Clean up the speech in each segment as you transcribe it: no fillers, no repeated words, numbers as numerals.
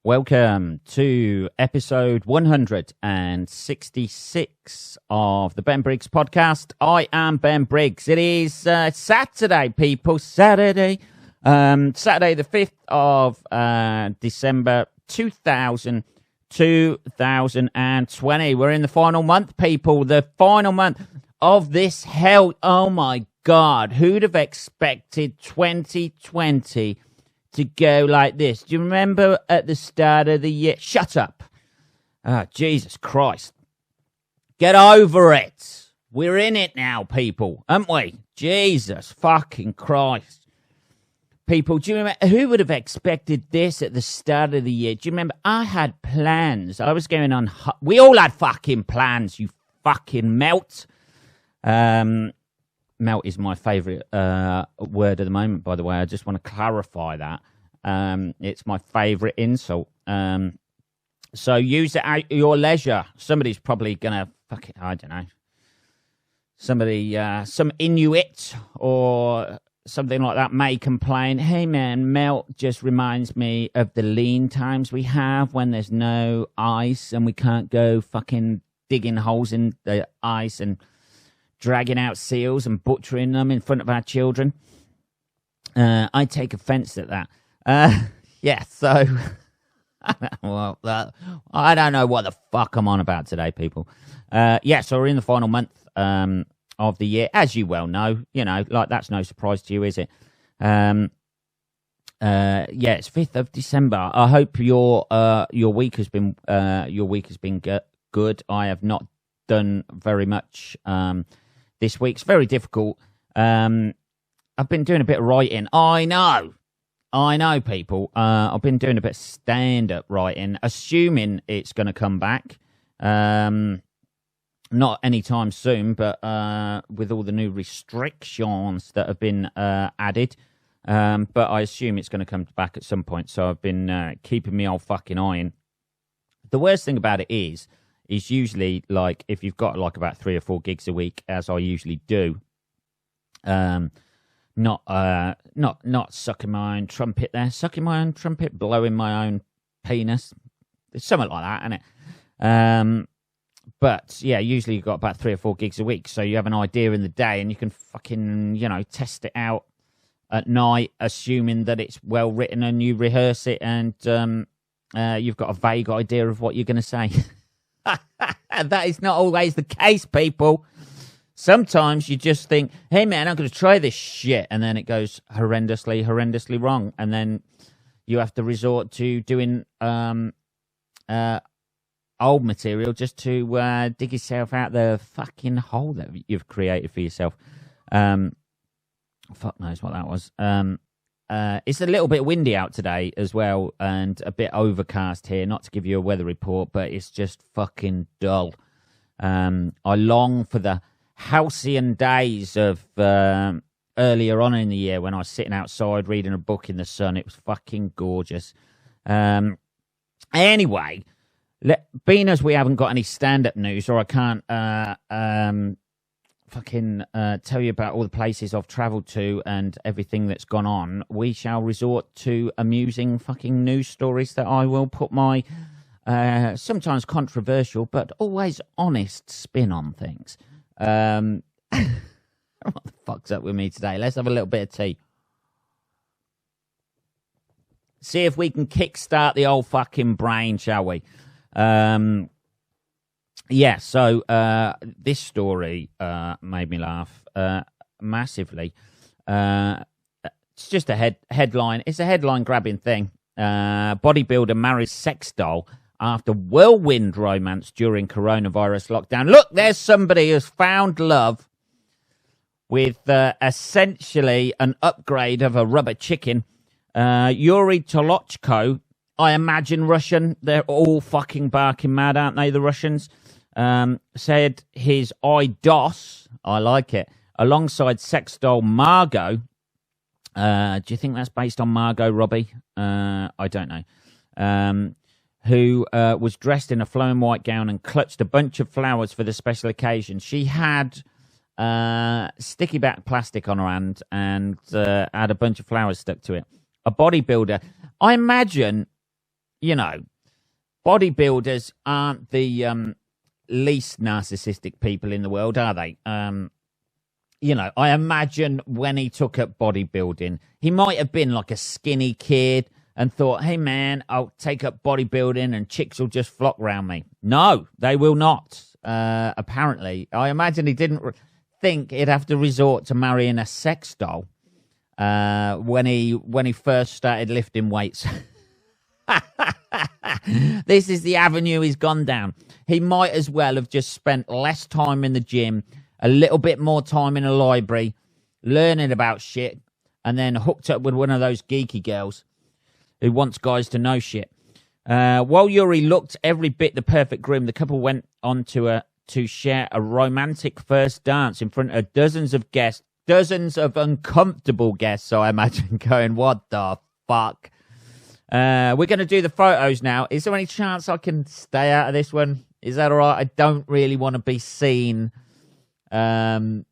Welcome to episode 166 of the Ben Briggs podcast. I am Ben Briggs. It is Saturday, people. Saturday the 5th of December 2020. We're in the final month, people. The final month of this hell. Oh, my God. Who'd have expected 2020 to go like this? Do you remember at the start of the year? Shut up. Oh, Jesus Christ. Get over it. We're in it now, people, aren't we? Jesus fucking Christ. People, do you remember? Who would have expected this at the start of the year? Do you remember? I had plans. I was going on. We all had fucking plans, you fucking melt. Melt is my favourite word at the moment, by the way. I just want to clarify that. It's my favourite insult. So use it at your leisure. Somebody's probably going to, I don't know. Somebody, some Inuit or something like that may complain, hey man, melt just reminds me of the lean times we have when there's no ice and we can't go fucking digging holes in the ice and dragging out seals and butchering them in front of our children. I take offence at that. Yeah, so well, I don't know what the fuck I'm on about today, people. Yeah, so we're in the final month of the year, as you well know. You know, like that's no surprise to you, is it? Yeah, it's 5th of December. I hope your week has been good. I have not done very much this week. It's very difficult. I've been doing a bit of writing. I know, people. I've been doing a bit of stand-up writing, assuming it's going to come back. Not anytime soon, but with all the new restrictions that have been added. But I assume it's going to come back at some point. So I've been keeping me old fucking iron. The worst thing about it is usually like if you've got like about 3 or 4 gigs a week, as I usually do. Not sucking my own trumpet there. Sucking my own trumpet, blowing my own penis. It's something like that, isn't it? But yeah, usually you've got about 3 or 4 gigs a week, so you have an idea in the day and you can fucking, test it out at night, assuming that it's well written, and you rehearse it and you've got a vague idea of what you're going to say. That is not always the case, people. Sometimes you just think, hey man, I'm going to try this shit, and then it goes horrendously wrong, and then you have to resort to doing old material just to dig yourself out the fucking hole that you've created for yourself. Fuck knows what that was. It's a little bit windy out today as well, and a bit overcast here. Not to give you a weather report, but it's just fucking dull. I long for the halcyon days of earlier on in the year when I was sitting outside reading a book in the sun. It was fucking gorgeous. Anyway, being as we haven't got any stand-up news, or I can't tell you about all the places I've travelled to and everything that's gone on, we shall resort to amusing fucking news stories that I will put my sometimes controversial but always honest spin on things. What the fuck's up with me today? Let's have a little bit of tea. See if we can kickstart the old fucking brain, shall we? Yeah, so this story made me laugh massively. It's just a headline. It's a headline-grabbing thing. Bodybuilder marries sex doll after whirlwind romance during coronavirus lockdown. Look, there's somebody who's found love with essentially an upgrade of a rubber chicken. Yuri Tolochko, I imagine Russian. They're all fucking barking mad, aren't they, the Russians? Said his IDOS, I like it, alongside sex doll Margot. Do you think that's based on Margot Robbie? I don't know. Who was dressed in a flowing white gown and clutched a bunch of flowers for the special occasion. She had sticky back plastic on her hand and had a bunch of flowers stuck to it. A bodybuilder. I imagine bodybuilders aren't the least narcissistic people in the world, are they? I imagine when he took up bodybuilding, he might have been like a skinny kid and thought, hey, man, I'll take up bodybuilding and chicks will just flock round me. No, they will not, apparently. I imagine he didn't think he'd have to resort to marrying a sex doll when he first started lifting weights. This is the avenue he's gone down. He might as well have just spent less time in the gym, a little bit more time in a library, learning about shit, and then hooked up with one of those geeky girls who wants guys to know shit. While Yuri looked every bit the perfect groom, the couple went on to share a romantic first dance in front of dozens of guests, dozens of uncomfortable guests, I imagine, going, what the fuck? We're going to do the photos now. Is there any chance I can stay out of this one? Is that all right? I don't really want to be seen at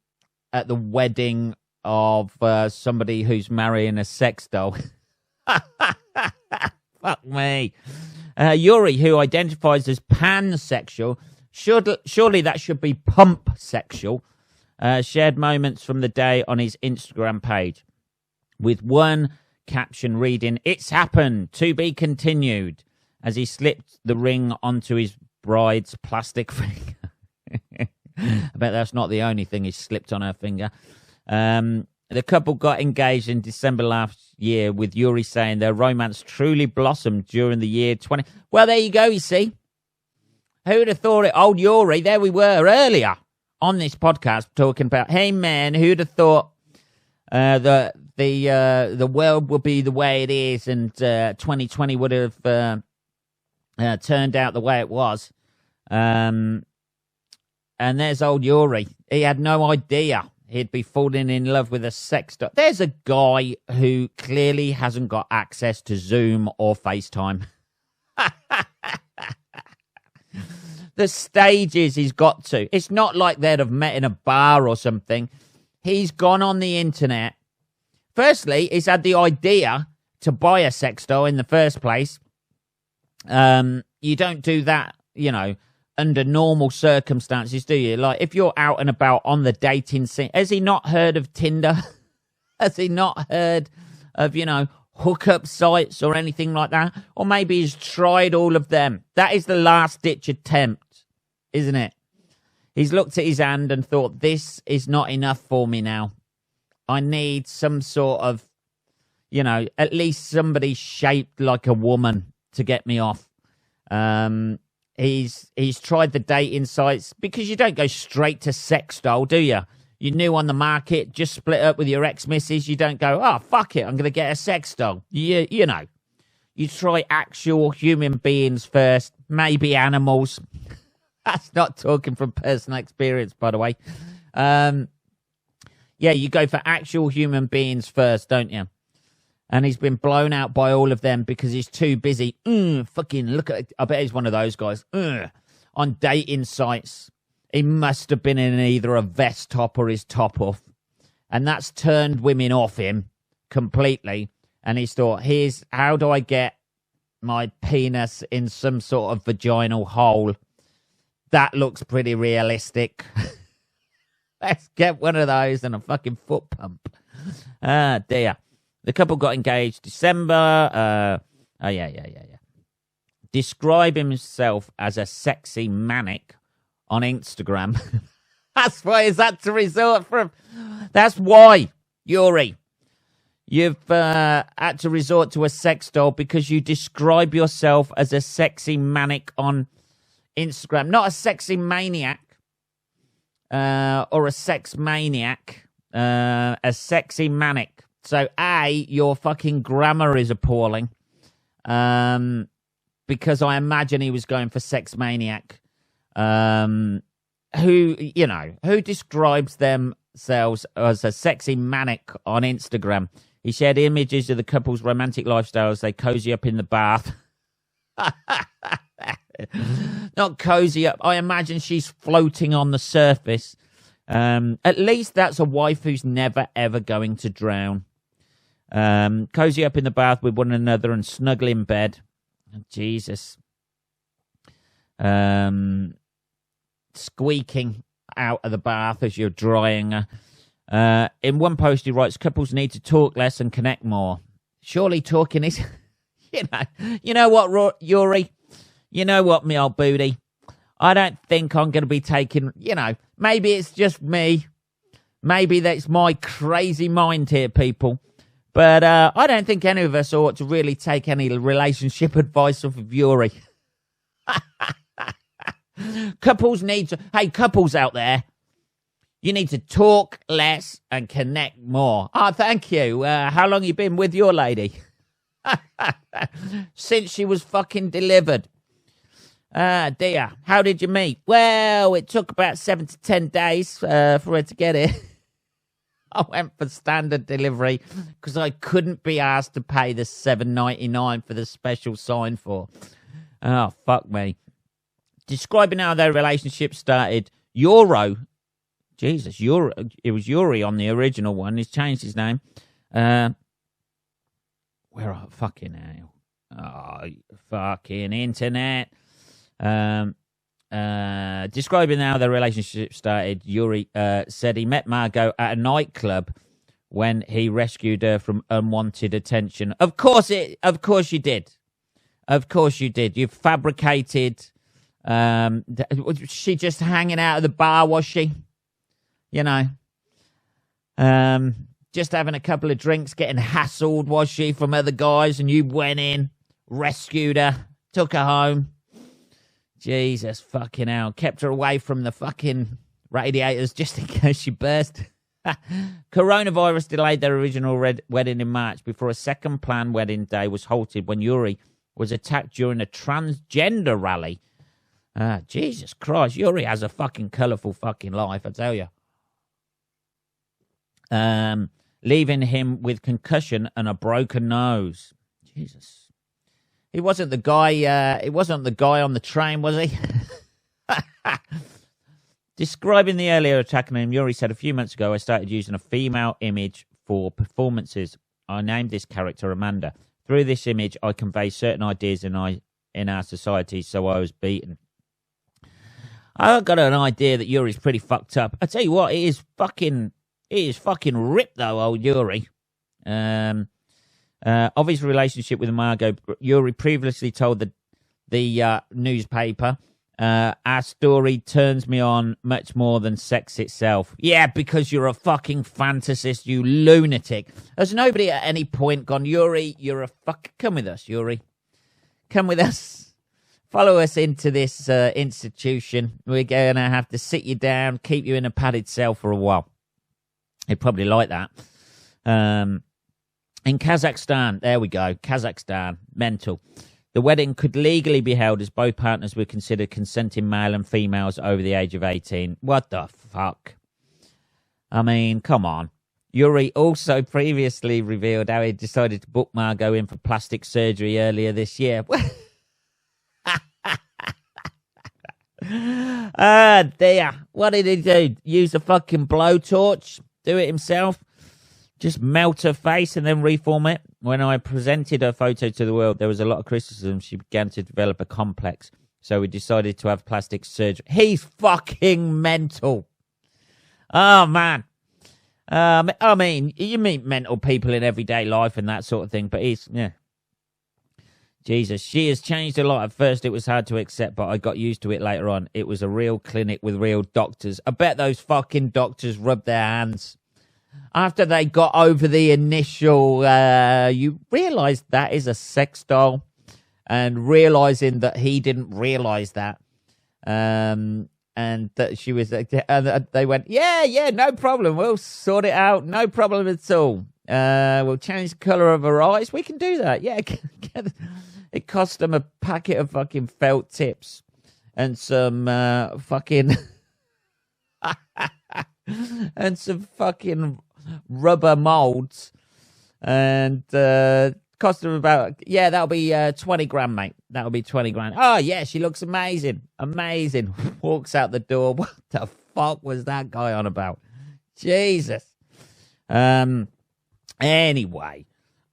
the wedding of somebody who's marrying a sex doll. Fuck me. Yuri, who identifies as pansexual, surely that should be pump sexual, shared moments from the day on his Instagram page, with one caption reading, "It's happened, to be continued," as he slipped the ring onto his bride's plastic finger. I bet that's not the only thing he slipped on her finger. The couple got engaged in December last year, with Yuri saying their romance truly blossomed during the year 20... Well, there you go, you see. Who would have thought it? Old Yuri, there we were earlier on this podcast talking about, hey, man, who'd have thought the world would be the way it is and 2020 would have turned out the way it was. And there's old Yuri. He had no idea he'd be falling in love with a sex doll. There's a guy who clearly hasn't got access to Zoom or FaceTime. The stages he's got to. It's not like they'd have met in a bar or something. He's gone on the internet. Firstly, he's had the idea to buy a sex doll in the first place. You don't do that, under normal circumstances, do you? Like, if you're out and about on the dating scene, has he not heard of Tinder? Has he not heard of, hookup sites or anything like that? Or maybe he's tried all of them. That is the last-ditch attempt, isn't it? He's looked at his hand and thought, this is not enough for me now. I need some sort of, at least somebody shaped like a woman to get me off. He's tried the dating sites, because you don't go straight to sex doll, do you? You're new on the market, just split up with your ex-missus. You don't go, oh, fuck it, I'm going to get a sex doll. You try actual human beings first, maybe animals. That's not talking from personal experience, by the way. Yeah, you go for actual human beings first, don't you? And he's been blown out by all of them because he's too busy. Fucking look at it. I bet he's one of those guys. On dating sites. He must have been in either a vest top or his top off. And that's turned women off him completely. And he's thought, how do I get my penis in some sort of vaginal hole? That looks pretty realistic. Let's get one of those and a fucking foot pump. Ah, dear. The couple got engaged December. Yeah. Describe himself as a sexy manic on Instagram. That's why he's had to resort from. That's why, Yuri. You've had to resort to a sex doll because you describe yourself as a sexy manic on Instagram. Not a sexy maniac or a sex maniac. A sexy manic. So, your fucking grammar is appalling. Because I imagine he was going for sex maniac. Who describes themselves as a sexy manic on Instagram. He shared images of the couple's romantic lifestyle as they cozy up in the bath. Not cozy up. I imagine she's floating on the surface. At least that's a wife who's never, ever going to drown. Cozy up in the bath with one another and snuggle in bed. Jesus. Squeaking out of the bath as you're drying her. In one post, he writes, couples need to talk less and connect more. Surely talking is, you know what, Yuri? You know what, me old booty? I don't think I'm going to be taking, maybe it's just me. Maybe that's my crazy mind here, people. But I don't think any of us ought to really take any relationship advice off of Yuri. Couples out there, you need to talk less and connect more. Oh, thank you. How long you been with your lady? Since she was fucking delivered. Dear, how did you meet? Well, it took about 7 to 10 days for her to get here. I went for standard delivery because I couldn't be asked to pay the $7.99 for the special sign for. Oh, fuck me. Describing how their relationship started, Euro. Jesus, Euro. It was Yuri on the original one. He's changed his name. Where are fucking hell? Oh, fucking internet. Describing how their relationship started, Yuri said he met Margot at a nightclub when he rescued her from unwanted attention. Of course you did. Of course you did. You fabricated. Was she just hanging out at the bar, was she? Just having a couple of drinks, getting hassled, was she, from other guys, and you went in, rescued her, took her home. Jesus fucking hell. Kept her away from the fucking radiators just in case she burst. Coronavirus delayed their original wedding in March before a second planned wedding day was halted when Yuri was attacked during a transgender rally. Jesus Christ. Yuri has a fucking colourful fucking life, I tell you. Leaving him with concussion and a broken nose. Jesus. He wasn't the guy. He wasn't the guy on the train, was he? Describing the earlier attack on him, Yuri said, a few months ago, I started using a female image for performances. I named this character Amanda. Through this image, I convey certain ideas in our society, so I was beaten. I got an idea that Yuri's pretty fucked up. I tell you what, it is fucking ripped though, old Yuri. Of his relationship with Margot, Yuri previously told the newspaper, our story turns me on much more than sex itself. Yeah, because you're a fucking fantasist, you lunatic. Has nobody at any point gone, Yuri, you're a fuck. Come with us, Yuri. Come with us. Follow us into this institution. We're going to have to sit you down, keep you in a padded cell for a while. He'd probably like that. In Kazakhstan, there we go, Kazakhstan, mental. The wedding could legally be held as both partners were considered consenting male and females over the age of 18. What the fuck? I mean, come on. Yuri also previously revealed how he decided to book Margot in for plastic surgery earlier this year. Dear. What did he do? Use a fucking blowtorch? Do it himself? Just melt her face and then reform it? When I presented her photo to the world, there was a lot of criticism. She began to develop a complex. So we decided to have plastic surgery. He's fucking mental. Oh, man. I mean, you meet mental people in everyday life and that sort of thing, but yeah. Jesus, she has changed a lot. At first, it was hard to accept, but I got used to it later on. It was a real clinic with real doctors. I bet those fucking doctors rubbed their hands. After they got over the initial, you realise that is a sex doll, and realising that he didn't realise that, and that she was, they went, yeah, no problem, we'll sort it out, no problem at all. We'll change the colour of her eyes. We can do that. Yeah, it cost them a packet of fucking felt tips and some fucking. And some fucking rubber molds, and cost them about, that'll be 20 grand, mate. That'll be 20 grand. Oh yeah, she looks amazing. Walks out the door. What the fuck was that guy on about? Jesus. Anyway,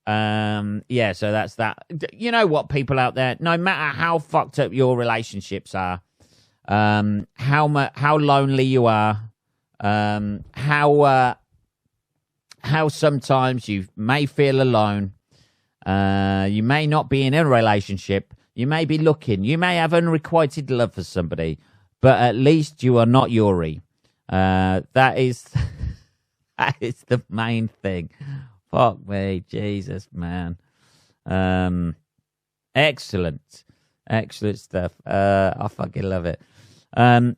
Yeah, so that's that. You know what, people out there, no matter how fucked up your relationships are, how lonely you are, how sometimes you may feel alone, you may not be in a relationship, you may be looking, you may have unrequited love for somebody, but at least you are not Yuri. That is the main thing. Fuck me, Jesus, man. Excellent stuff. I fucking love it.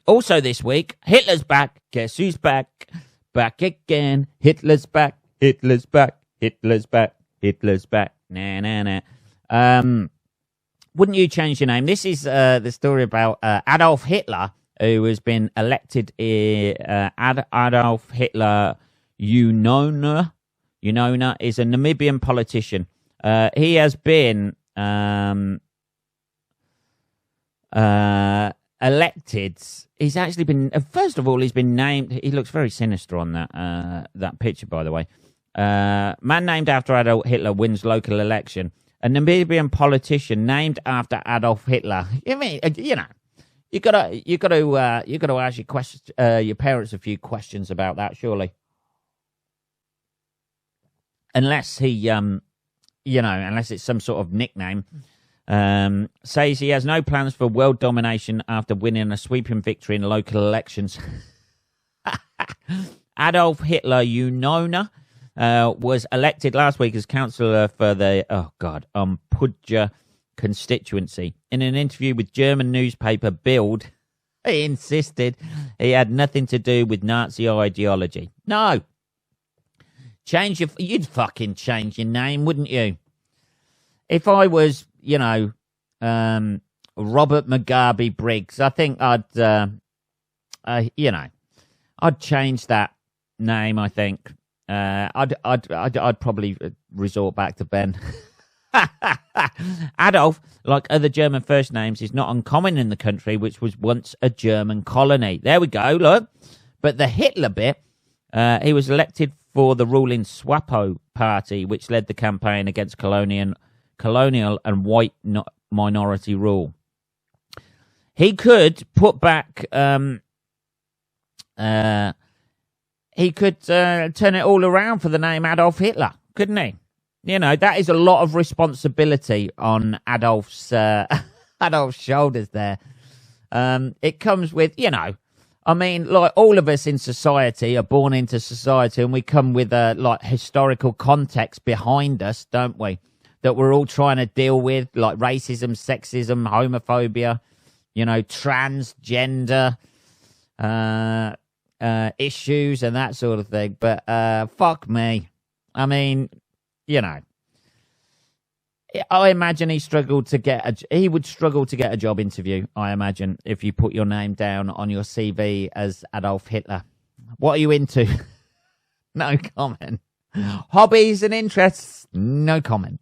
Also this week, Hitler's back. Guess who's back? Back again. Hitler's back. Hitler's back. Hitler's back. Hitler's back. Nah. Wouldn't you change your name? This is the story about Adolf Hitler, who has been elected Adolf Hitler Unona is a Namibian politician. He has been elected. He's actually been, first of all, he's been named. He looks very sinister on that picture, by the way. Man named after Adolf Hitler wins local election. A Namibian politician named after Adolf Hitler. I mean, you know, you gotta ask your parents a few questions about that, surely. Unless he, unless it's some sort of nickname. Says he has no plans for world domination after winning a sweeping victory in local elections. Adolf Hitler Unona was elected last week as councillor for the Pudja constituency. In an interview with German newspaper Bild, he insisted he had nothing to do with Nazi ideology. No. You'd fucking change your name, wouldn't you? If I was, Robert Mugabe Briggs, I think I'd change that name. I think I'd probably resort back to Ben. Adolf, like other German first names, is not uncommon in the country, which was once a German colony. There we go. Look, but the Hitler bit, he was elected for the ruling SWAPO party, which led the campaign against colonial and white minority rule. He could put back, he could turn it all around for the name Adolf Hitler, couldn't he? You know, that is a lot of responsibility on Adolf's shoulders there. It comes with, I mean, like all of us in society are born into society, and we come with a historical context behind us, don't we? That we're all trying to deal with, like racism, sexism, homophobia, transgender issues and that sort of thing. But fuck me. I mean, I imagine he would struggle to get a job interview, I imagine, if you put your name down on your CV as Adolf Hitler. What are you into? No comment. Hobbies and interests? No comment.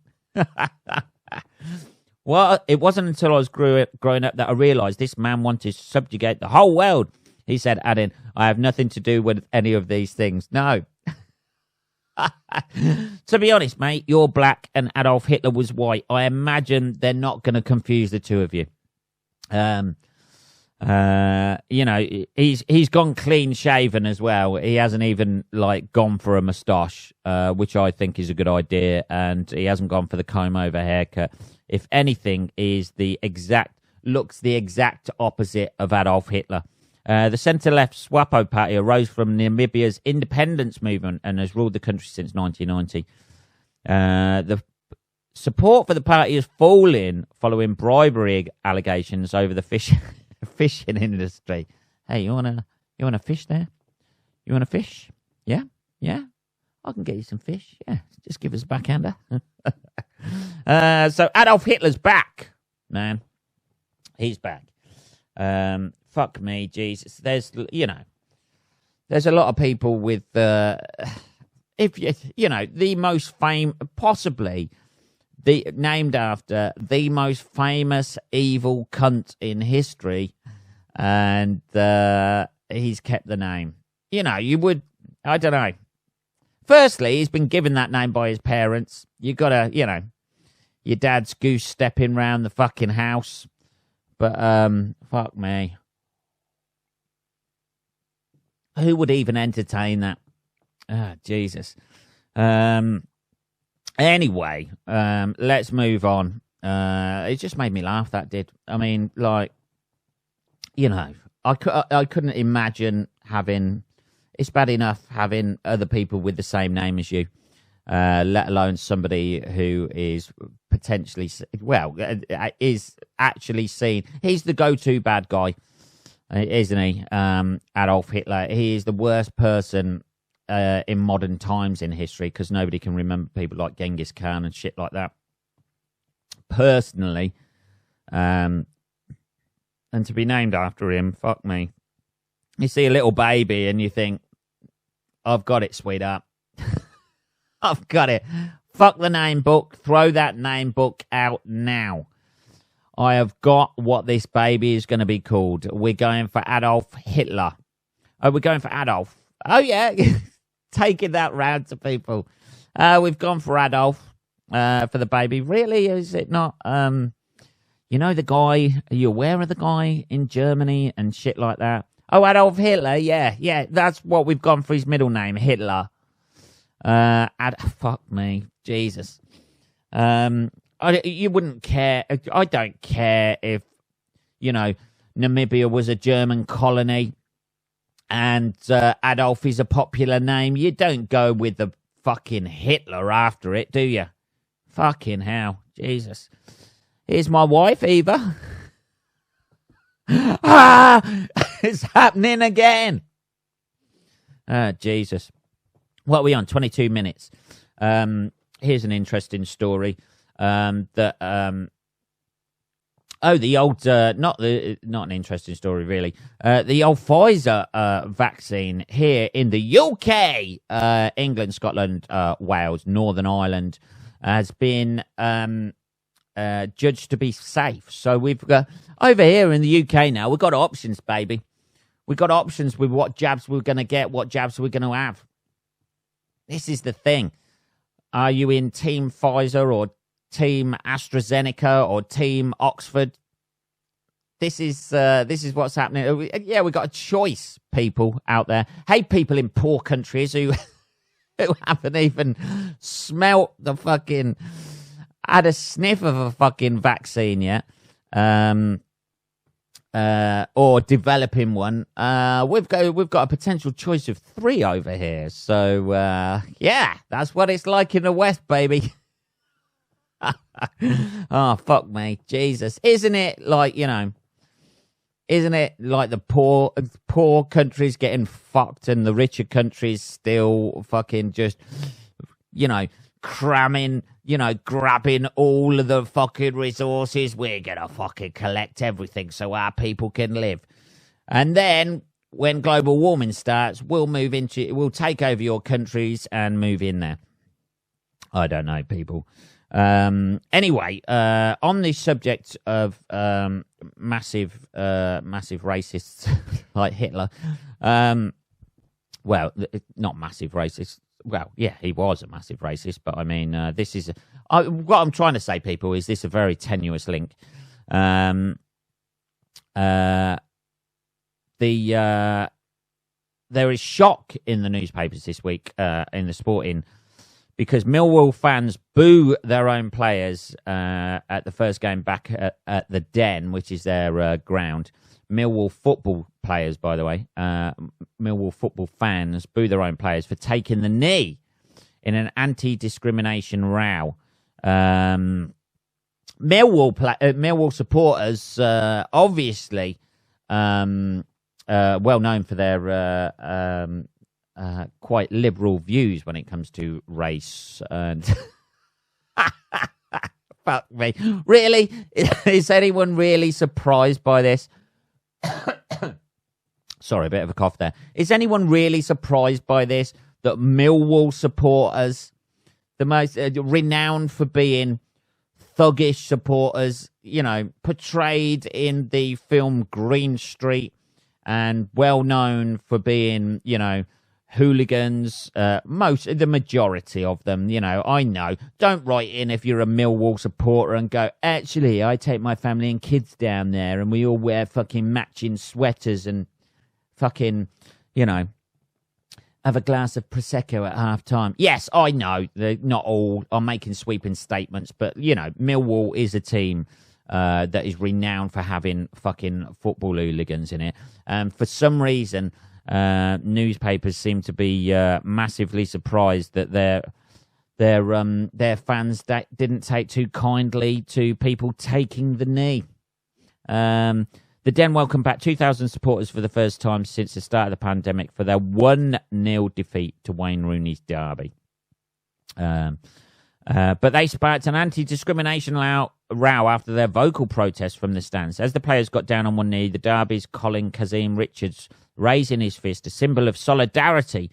Well, it wasn't until I was growing up that I realised this man wanted to subjugate the whole world. He said, adding, I have nothing to do with any of these things. No. To be honest, mate, you're black and Adolf Hitler was white. I imagine they're not going to confuse the two of you. He's gone clean shaven as well. He hasn't even gone for a moustache, which I think is a good idea, and he hasn't gone for the comb over haircut. If anything, looks the exact opposite of Adolf Hitler. The centre-left SWAPO party arose from Namibia's independence movement and has ruled the country since 1990. The support for the party has fallen following bribery allegations over the fishing industry. Hey, you wanna fish there? You wanna fish? Yeah? I can get you some fish. Yeah, just give us a backhander. So Adolf Hitler's back, man. He's back. Fuck me, Jesus. There's a lot of people with the most possibly named after the most famous evil cunt in history, and he's kept the name. You would, I don't know. Firstly, he's been given that name by his parents. You gotta, your dad's goose stepping round the fucking house. But, fuck me. Who would even entertain that? Ah, Jesus. Anyway, let's move on. It just made me laugh, that did. I mean, like, I couldn't imagine having... It's bad enough having other people with the same name as you, let alone somebody who is potentially... is actually seen... He's the go-to bad guy, isn't he? Adolf Hitler. He is the worst person in modern times in history, because nobody can remember people like Genghis Khan and shit like that. Personally, and to be named after him, fuck me. You see a little baby and you think, I've got it, sweetheart. I've got it. Fuck the name book. Throw that name book out now. I have got what this baby is going to be called. We're going for Adolf Hitler. Oh, we're going for Adolf. Oh, yeah. Taking that round to people. We've gone for Adolf for the baby. Really? Is it not? The guy, are you aware of the guy in Germany and shit like that? Oh, Adolf Hitler, yeah, that's what we've gone for his middle name, Hitler. Fuck me, Jesus. You wouldn't care. I don't care if, Namibia was a German colony and Adolf is a popular name. You don't go with the fucking Hitler after it, do you? Fucking hell, Jesus. Here's my wife, Eva. It's happening again. Jesus. What are we on? 22 minutes. Here's an interesting story. The old, not an interesting story really. The old Pfizer vaccine here in the UK, England, Scotland, Wales, Northern Ireland, has been judged to be safe. So we've got over here in the UK now. We've got options, baby. We've got options with what jabs we're going to get, what jabs we're going to have. This is the thing. Are you in Team Pfizer or Team AstraZeneca or Team Oxford? This is what's happening. Yeah, we've got a choice, people out there. Hey, people in poor countries who haven't even smelt the fucking, had a sniff of a fucking vaccine yet, or developing one. We've got a potential choice of 3 over here. So yeah, that's what it's like in the West, baby. Oh, fuck me, Jesus! Isn't it like, Isn't it like the poor countries getting fucked and the richer countries still fucking just, cramming, grabbing all of the fucking resources? We're gonna fucking collect everything so our people can live. And then when global warming starts, we'll take over your countries and move in there. I don't know, people. Anyway, on the subject of massive racists like Hitler, well, not massive racists. Well, yeah, he was a massive racist, but I mean, this is what I'm trying to say, people, is this a very tenuous link. There is shock in the newspapers this week, in the sporting, because Millwall fans boo their own players at the first game back at the Den, which is their ground. Millwall football players, by the way, Millwall football fans boo their own players for taking the knee in an anti-discrimination row. Millwall supporters, obviously, well known for their quite liberal views when it comes to race and fuck me. Really? Is anyone really surprised by this? Sorry, a bit of a cough there. Is anyone really surprised by this? That Millwall supporters, the most renowned for being thuggish supporters, portrayed in the film Green Street, and well known for being, hooligans, the majority of them, I know. Don't write in if you're a Millwall supporter and go, actually, I take my family and kids down there and we all wear fucking matching sweaters and fucking, have a glass of Prosecco at half time. Yes, I know. Not all are making sweeping statements, but, Millwall is a team that is renowned for having fucking football hooligans in it. For some reason, newspapers seem to be massively surprised that their fans didn't take too kindly to people taking the knee. The Den welcomed back 2,000 supporters for the first time since the start of the pandemic for their 1-0 defeat to Wayne Rooney's Derby. But they sparked an anti-discrimination row after their vocal protest from the stands. As the players got down on one knee, the Derby's Colin Kazim Richards raising his fist, a symbol of solidarity.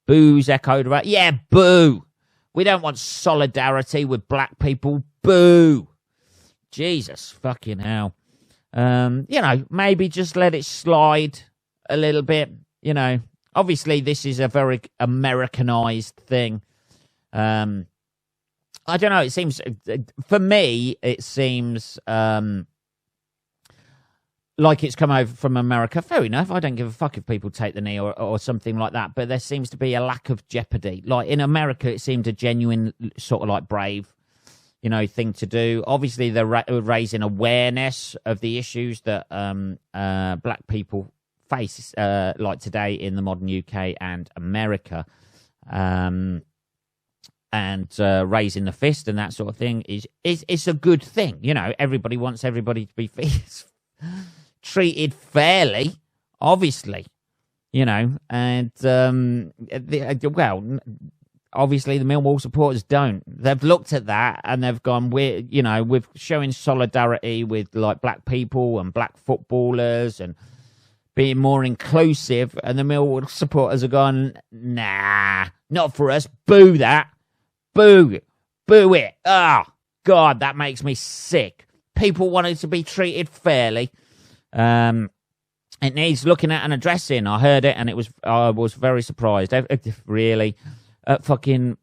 Boos echoed around. Yeah, boo! We don't want solidarity with black people. Boo! Jesus fucking hell. Maybe just let it slide a little bit. Obviously this is a very Americanized thing. I don't know. It seems, for me, like it's come over from America. Fair enough. I don't give a fuck if people take the knee or something like that. But there seems to be a lack of jeopardy. Like in America, it seemed a genuine sort of like brave, thing to do. Obviously, they're raising awareness of the issues that black people face, like today in the modern UK and America. And raising the fist and that sort of thing is a good thing. Everybody wants everybody to be treated fairly, obviously, and obviously the Millwall supporters don't. They've looked at that and they've gone, we're showing solidarity with like black people and black footballers and being more inclusive, and the Millwall supporters have gone, nah, not for us. Boo that. Boo it. Oh, God, that makes me sick. People wanted to be treated fairly. It needs looking at and addressing. I heard it, and I was very surprised. Really, by fucking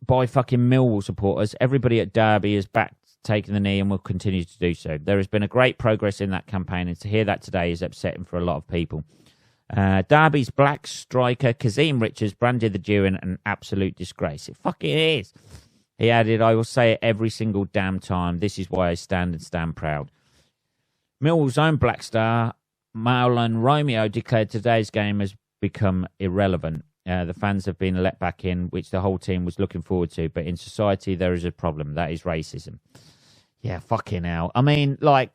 Millwall supporters. Everybody at Derby is back taking the knee and will continue to do so. There has been a great progress in that campaign, and to hear that today is upsetting for a lot of people. Derby's black striker Kazim Richards branded the duo an absolute disgrace. It fucking is. He added, I will say it every single damn time. This is why I stand and stand proud. Millwall's own black star, Marlon Romeo, declared today's game has become irrelevant. The fans have been let back in, which the whole team was looking forward to. But in society, there is a problem. That is racism. Yeah, fucking hell. I mean, like,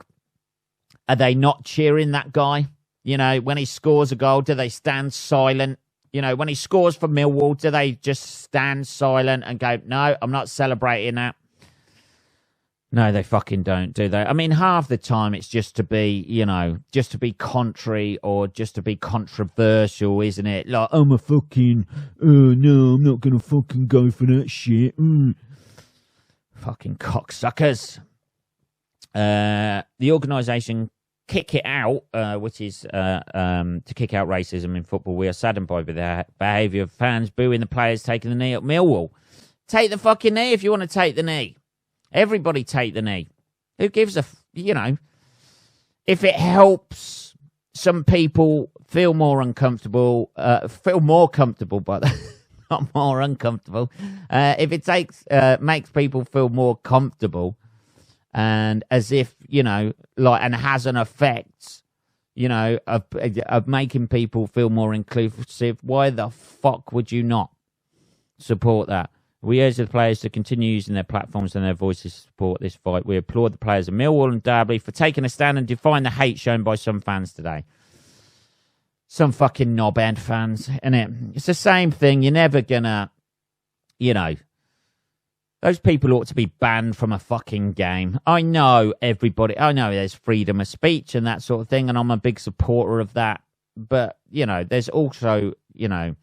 are they not cheering that guy? When he scores a goal, do they stand silent? When he scores for Millwall, do they just stand silent and go, no, I'm not celebrating that? No, they fucking don't, do they? I mean, half the time it's just to be, just to be contrary or just to be controversial, isn't it? Like, I'm a fucking, no, I'm not going to fucking go for that shit. Fucking cocksuckers. The organisation Kick It Out, which is to kick out racism in football. We are saddened by the behaviour of fans booing the players taking the knee at Millwall. Take the fucking knee if you want to take the knee. Everybody take the knee. Who gives a, if it helps some people feel more uncomfortable, but not more uncomfortable. If it makes people feel more comfortable, and as if, and has an effect, of making people feel more inclusive, why the fuck would you not support that? We urge the players to continue using their platforms and their voices to support this fight. We applaud the players of Millwall and Derby for taking a stand and defying the hate shown by some fans today. Some fucking knob-end fans, innit? It's the same thing. You're never gonna, those people ought to be banned from a fucking game. I know there's freedom of speech and that sort of thing, and I'm a big supporter of that. But, there's also, a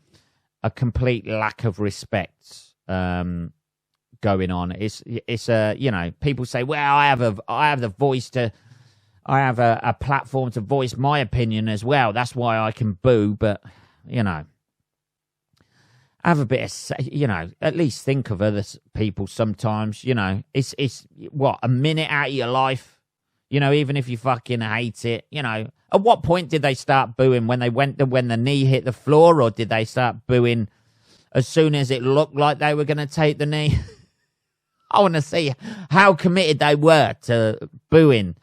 complete lack of respect going on. It's people say, well, I have a platform to voice my opinion as well. That's why I can boo. But, have a bit of, at least think of other people sometimes. It's what, a minute out of your life, even if you fucking hate it. At what point did they start booing? When the knee hit the floor, or did they start booing as soon as it looked like they were going to take the knee? I want to see how committed they were to booing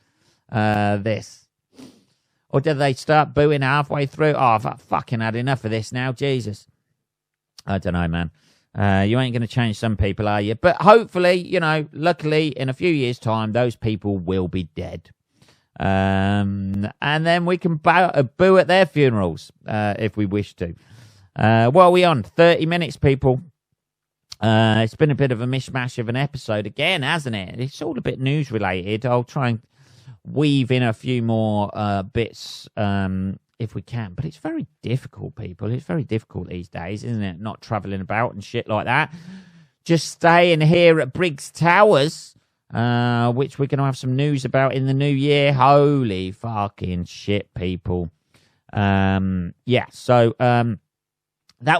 this. Or did they start booing halfway through? Oh, I've fucking had enough of this now, Jesus. I don't know, man. You ain't going to change some people, are you? But hopefully, luckily, in a few years' time, those people will be dead. And then we can boo at their funerals if we wish to. What are we on? 30 minutes, people. It's been a bit of a mishmash of an episode again, hasn't it? It's all a bit news-related. I'll try and weave in a few more bits if we can, but it's very difficult, people. It's very difficult these days, isn't it? Not travelling about and shit like that. Just staying here at Briggs Towers, which we're going to have some news about in the new year. Holy fucking shit, people. That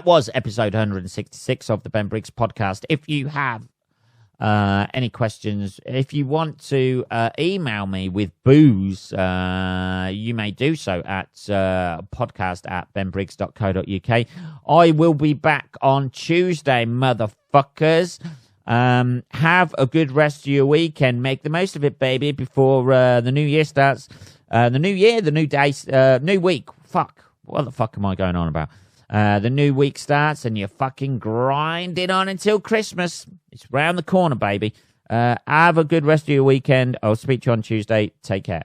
was episode 166 of the Ben Briggs podcast. If you have any questions, if you want to email me with booze, you may do so at podcast@benbriggs.co.uk. I will be back on Tuesday, motherfuckers. Have a good rest of your weekend. Make the most of it, baby, before the new year starts. The new year, the new day, new week. Fuck. What the fuck am I going on about? The new week starts and you're fucking grinding on until Christmas. It's round the corner, baby. Have a good rest of your weekend. I'll speak to you on Tuesday. Take care.